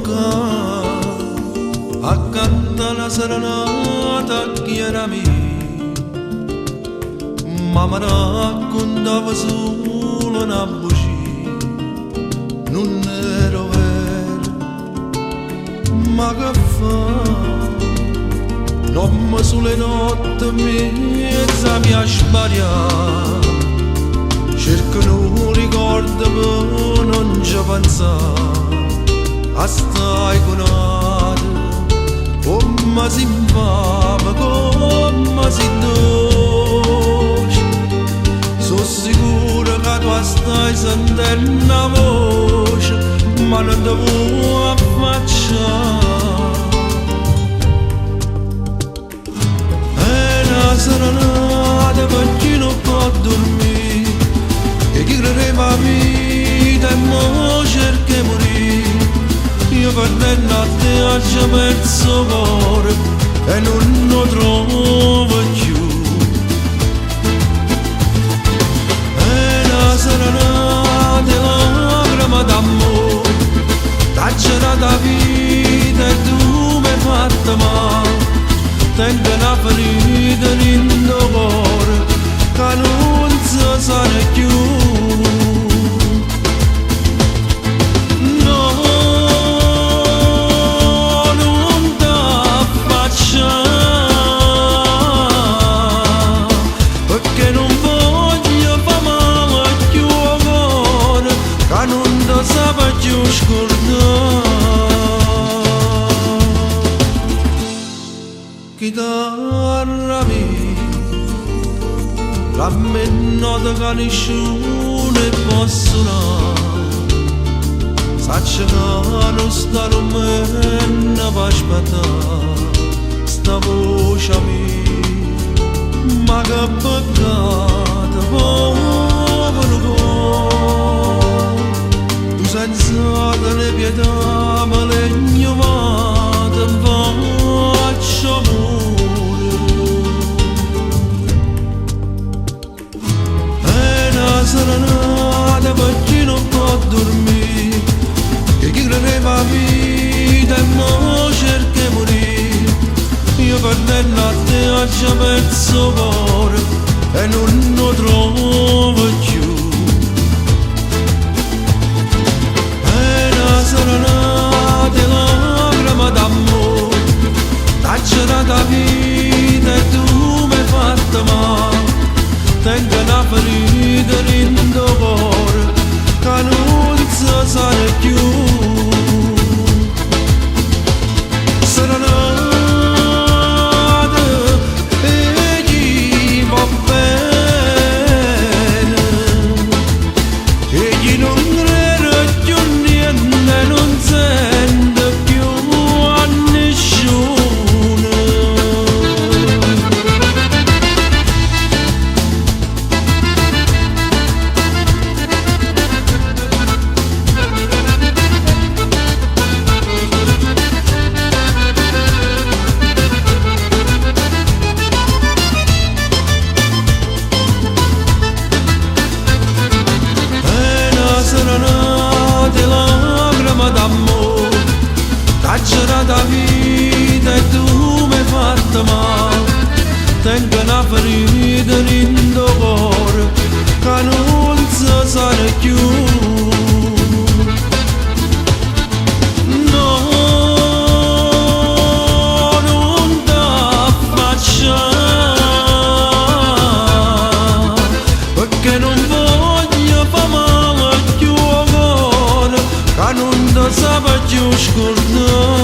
bocca accanto alla serenata chi era mia, ma mi raccontava solo una bugia, non era vero, ma che fa? Non sulle notti mezza mi ha sbagliato, cercano un ricordo per non ci pensare, stai con altri, come si infama, come si dolce, sono sicuro che tu stai sentendo una voce, ma non ti vuoi affacciare. Serenata per chi non può dormire e chi credeva a vita e mo cerca di morire. Io perdendo a te ho già perso cuore e non lo trovo più. E la serenata è lacrima d'amore, t'ha girata vita e tu mi hai fatto male. Tengo una ferita in cuore che non si sa più. No, non t'affacciare, perché non voglio far male più a cuore che non ti sa più scordare. Chitarra mia, la me nota che nessuno può suonare, saccia che non sta rumendo per aspettare sta voce mia, ma che peccato, povero cuore, tu senza te pietà me le ignorate, faccio amore. È una serenata per chi non può dormire e chi credeva a vita e mo cerca di morire. Io perdendo a te ho già perso cuore e non lo trovo più. È una serenata e lacrima d'amore, t'ha girata vita e tu mi hai fatto male. Tengo una ferita in cuore che non si sa più. Serenata e chi va bene e chi non crede più niente non sente più a nessuno. Serenata lacrima d'amore, t'ha girata vita e tu mi hai fatto male. Tengo una ferita in cuore che non si sa più. No, non t'affacciare, perché non voglio far male più a cuore che non ti sa più scordare.